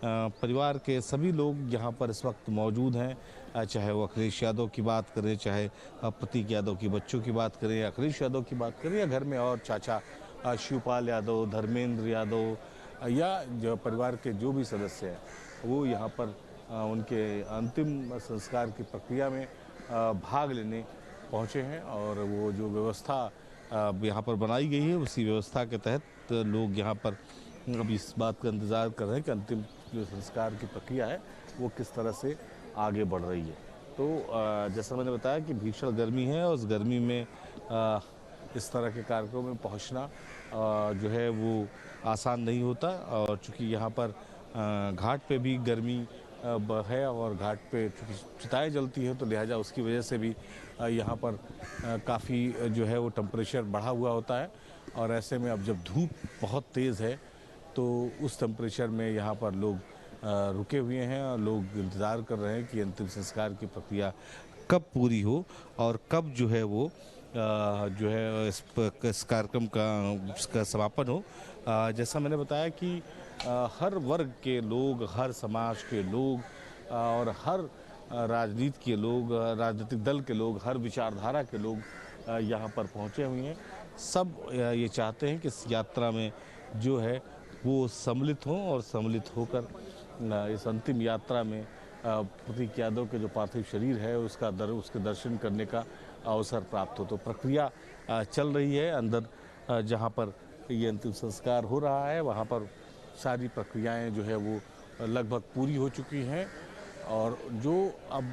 परिवार के सभी लोग यहाँ पर इस वक्त मौजूद हैं। चाहे वो अखिलेश यादव की बात करें, चाहे प्रतीक यादव के बच्चों की बात करें, अखिलेश यादव की बात करें, या घर में और चाचा शिवपाल यादव, धर्मेंद्र यादव, या जो परिवार के जो भी सदस्य हैं वो यहाँ पर उनके अंतिम संस्कार की प्रक्रिया में भाग लेने पहुँचे हैं। और वो जो व्यवस्था यहाँ पर बनाई गई है, उसी व्यवस्था के तहत लोग यहाँ पर अब इस बात का इंतज़ार कर रहे हैं कि अंतिम जो संस्कार की प्रक्रिया है वो किस तरह से आगे बढ़ रही है। तो जैसा मैंने बताया कि भीषण गर्मी है, और उस गर्मी में इस तरह के कार्यक्रमों में पहुंचना जो है वो आसान नहीं होता। और चूँकि यहाँ पर घाट पे भी गर्मी है, और घाट पे चूँकि चिताएँ जलती है, तो लिहाजा उसकी वजह से भी यहाँ पर काफ़ी जो है वो टेम्परेचर बढ़ा हुआ होता है। और ऐसे में अब जब धूप बहुत तेज़ है तो उस टेम्परेचर में यहाँ पर लोग रुके हुए हैं, और लोग इंतज़ार कर रहे हैं कि अंतिम संस्कार की प्रक्रिया कब पूरी हो और कब जो है वो जो है इस कार्यक्रम का समापन हो। जैसा मैंने बताया कि हर वर्ग के लोग, हर समाज के लोग और हर राजनीति के लोग, राजनीतिक दल के लोग, हर विचारधारा के लोग यहाँ पर पहुँचे हुए हैं। सब ये चाहते हैं कि इस यात्रा में जो है वो सम्मिलित हों, और सम्मिलित होकर इस अंतिम यात्रा में प्रतीक यादव के जो पार्थिव शरीर है उसके दर्शन करने का अवसर प्राप्त हो। तो प्रक्रिया चल रही है अंदर, जहाँ पर ये अंतिम संस्कार हो रहा है वहाँ पर सारी प्रक्रियाएं जो है वो लगभग पूरी हो चुकी हैं, और जो अब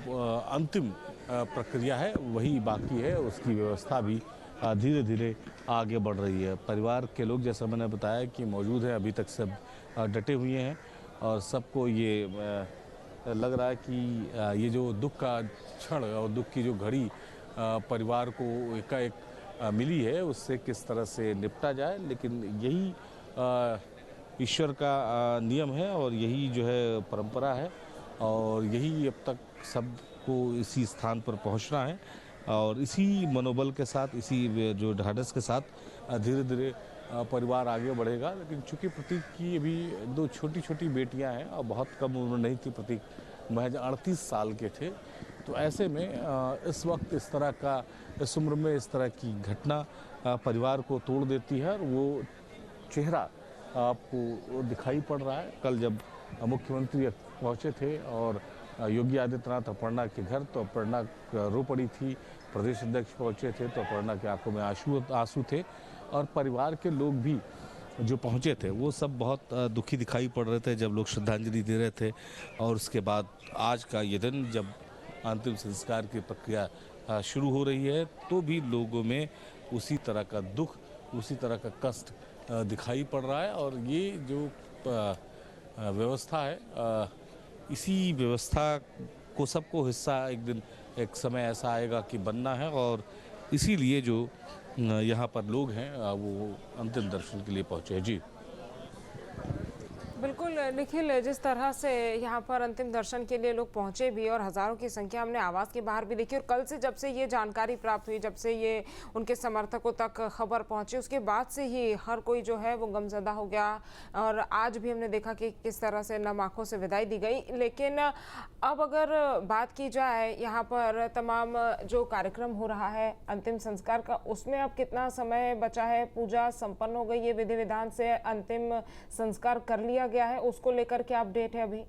अंतिम प्रक्रिया है वही बाकी है। उसकी व्यवस्था भी धीरे धीरे आगे बढ़ रही है। परिवार के लोग, जैसा मैंने बताया, कि मौजूद हैं, अभी तक सब डटे हुए हैं, और सबको ये लग रहा है कि ये जो दुख का क्षण और दुख की जो घड़ी परिवार को एकाएक मिली है, उससे किस तरह से निपटा जाए। लेकिन यही ईश्वर का नियम है, और यही जो है परंपरा है, और यही अब तक सबको इसी स्थान पर पहुंचना है। और इसी मनोबल के साथ, इसी जो ढाढ़स के साथ धीरे धीरे परिवार आगे बढ़ेगा। लेकिन चूंकि प्रतीक की अभी 2 छोटी छोटी बेटियां हैं, और बहुत कम उम्र नहीं थी, प्रतीक महज 38 साल के थे। तो ऐसे में इस वक्त इस उम्र में इस तरह की घटना परिवार को तोड़ देती है, और वो चेहरा आपको दिखाई पड़ रहा है। कल जब मुख्यमंत्री पहुंचे थे और योगी आदित्यनाथ अपर्णा के घर, तो अपर्णा रो पड़ी थी। प्रदेश अध्यक्ष पहुंचे थे तो अपर्णा की आंखों में आंसू थे, और परिवार के लोग भी जो पहुंचे थे वो सब बहुत दुखी दिखाई पड़ रहे थे जब लोग श्रद्धांजलि दे रहे थे। और उसके बाद आज का ये दिन, जब अंतिम संस्कार की प्रक्रिया शुरू हो रही है, तो भी लोगों में उसी तरह का दुख, उसी तरह का कष्ट दिखाई पड़ रहा है। और ये जो व्यवस्था है, इसी व्यवस्था को सबको हिस्सा एक समय ऐसा आएगा कि बनना है, और इसीलिए जो यहाँ पर लोग हैं वो अंतिम दर्शन के लिए पहुँचे हैं। जी बिल्कुल निखिल, जिस तरह से यहाँ पर अंतिम दर्शन के लिए लोग पहुँचे भी, और हज़ारों की संख्या हमने आवास के बाहर भी देखी, और कल से जब से ये जानकारी प्राप्त हुई, जब से ये उनके समर्थकों तक खबर पहुँची, उसके बाद से ही हर कोई जो है वो गमज़दा हो गया। और आज भी हमने देखा कि किस तरह से नम आँखों से विदाई दी गई। लेकिन अब अगर बात की जाए यहाँ पर तमाम जो कार्यक्रम हो रहा है अंतिम संस्कार का, उसमें अब कितना समय बचा है? पूजा संपन्न हो गई है, विधि विधान से अंतिम संस्कार कर लिया गया है, उसको लेकर क्या अपडेट है अभी?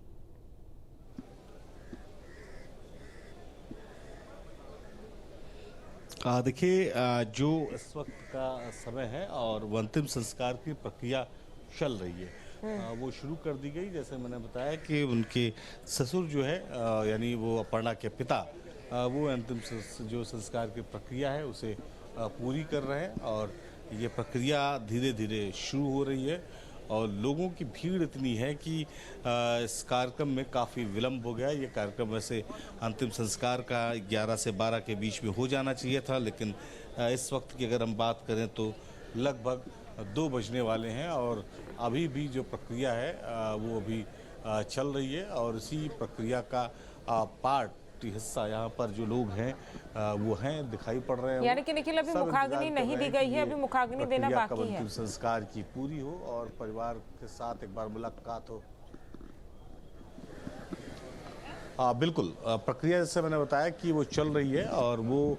देखिए, जो इस वक्त का समय है और वो अंतिम संस्कार की प्रक्रिया चल रही है, वो शुरू कर दी गई। जैसे मैंने बताया कि उनके ससुर जो है, यानी वो अपर्णा के पिता, वो अंतिम जो संस्कार की प्रक्रिया है उसे पूरी कर रहे हैं, और ये प्रक्रिया धीरे धीरे शुरू हो रही है। और लोगों की भीड़ इतनी है कि इस कार्यक्रम में काफ़ी विलम्ब हो गया। ये कार्यक्रम वैसे अंतिम संस्कार का 11 से 12 के बीच में हो जाना चाहिए था, लेकिन इस वक्त की अगर हम बात करें तो लगभग 2 बजने वाले हैं, और अभी भी जो प्रक्रिया है वो अभी चल रही है। और इसी प्रक्रिया का पार्ट हिस्सा यहाँ पर जो लोग हैं वो हैं, दिखाई पड़ रहे हैं। यानी कि निखिल, अभी मुखाग्नि नहीं दी गई है, अभी मुखाग्नि देना बाकी है। संस्कार की पूरी हो और परिवार के साथ एक बार मुलाकात हो। बिल्कुल प्रक्रिया जैसे मैंने बताया कि वो चल रही है और वो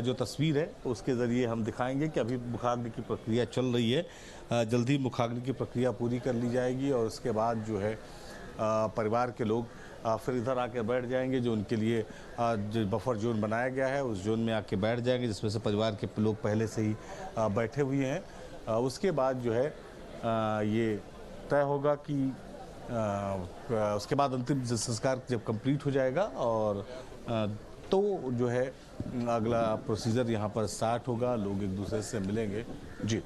जो तस्वीर है उसके ज़रिए हम दिखाएंगे कि अभी मुखाग्नि की प्रक्रिया चल रही है। जल्दी मुखाग्नि की प्रक्रिया पूरी कर ली जाएगी और उसके बाद जो है परिवार के लोग फिर इधर आके बैठ जाएंगे। जो उनके लिए जो बफर जोन बनाया गया है उस जोन में आके बैठ जाएंगे, जिसमें से परिवार के लोग पहले से ही बैठे हुए हैं। उसके बाद जो है ये तय होगा कि उसके बाद अंतिम संस्कार जब कंप्लीट हो जाएगा और तो जो है अगला प्रोसीजर यहाँ पर स्टार्ट होगा, लोग एक दूसरे से मिलेंगे। जी।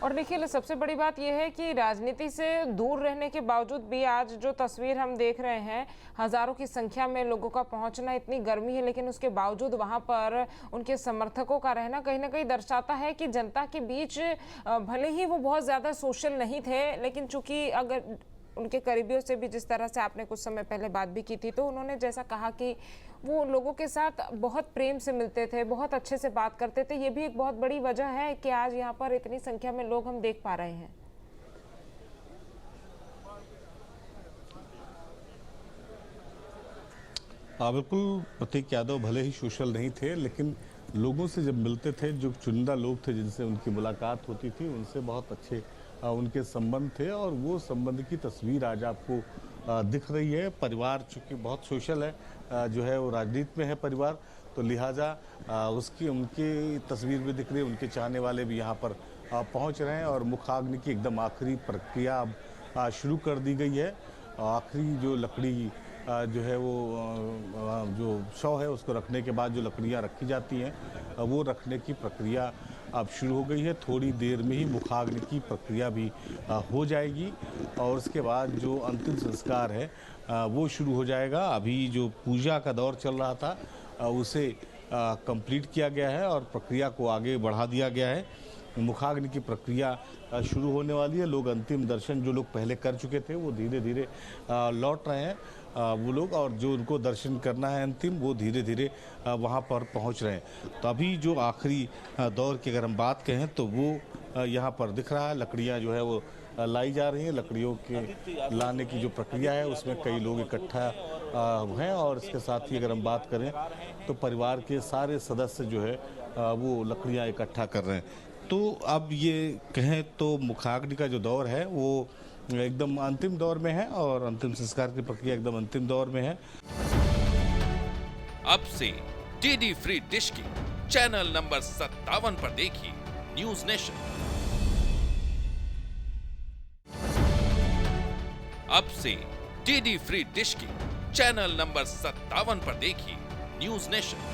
और देखिए सबसे बड़ी बात यह है कि राजनीति से दूर रहने के बावजूद भी आज जो तस्वीर हम देख रहे हैं, हजारों की संख्या में लोगों का पहुंचना, इतनी गर्मी है लेकिन उसके बावजूद वहां पर उनके समर्थकों का रहना कहीं ना कहीं दर्शाता है कि जनता के बीच भले ही वो बहुत ज़्यादा सोशल नहीं थे, लेकिन चूंकि अगर उनके करीबियों से भी जिस तरह से आपने कुछ समय पहले बात भी की थी, तो उन्होंने जैसा कहा कि वो लोगों के साथ बहुत प्रेम से मिलते थे, बहुत अच्छे से बात करते थे। ये भी एक बहुत बड़ी वजह है कि आज यहाँ पर इतनी संख्या में लोग हम देख पा रहे हैं। बिल्कुल, प्रतीक यादव भले ही सोशल नहीं थे लेकिन लोगों से जब मिलते थे, जो चुनिंदा लोग थे जिनसे उनकी मुलाकात होती थी, उनसे बहुत अच्छे उनके संबंध थे और वो संबंध की तस्वीर आज आपको दिख रही है। परिवार चूँकि बहुत सोशल है, जो है वो राजनीति में है परिवार, तो लिहाजा उसकी उनकी तस्वीर भी दिख रही है। उनके चाहने वाले भी यहाँ पर पहुँच रहे हैं और मुखाग्नि की एकदम आखिरी प्रक्रिया अब शुरू कर दी गई है। आखिरी जो लकड़ी जो है वो जो शव है उसको रखने के बाद जो लकड़ियाँ रखी जाती हैं वो रखने की प्रक्रिया अब शुरू हो गई है। थोड़ी देर में ही मुखाग्नि की प्रक्रिया भी हो जाएगी और उसके बाद जो अंतिम संस्कार है वो शुरू हो जाएगा। अभी जो पूजा का दौर चल रहा था उसे कंप्लीट किया गया है और प्रक्रिया को आगे बढ़ा दिया गया है। मुखाग्नि की प्रक्रिया शुरू होने वाली है। लोग अंतिम दर्शन जो लोग पहले कर चुके थे वो धीरे धीरे लौट रहे हैं वो लोग, और जो उनको दर्शन करना है अंतिम वो धीरे धीरे वहाँ पर पहुँच रहे हैं। तो अभी जो आखिरी दौर की अगर हम बात कहें तो वो यहाँ पर दिख रहा है। लकड़ियाँ जो है वो लाई जा रही हैं। लकड़ियों के लाने की जो प्रक्रिया है उसमें कई लोग इकट्ठा हैं और इसके साथ ही अगर हम बात करें तो परिवार के सारे सदस्य जो है वो लकड़ियाँ इकट्ठा कर रहे हैं। तो अब ये कहें तो मुखाग्नि का जो दौर है वो एकदम अंतिम दौर में है और अंतिम संस्कार की प्रक्रिया एकदम अंतिम दौर में है। अब से डीडी फ्री डिश की चैनल नंबर 57 पर देखिए न्यूज नेशन। अब से डीडी फ्री डिश की चैनल नंबर 57 पर देखिए न्यूज नेशन।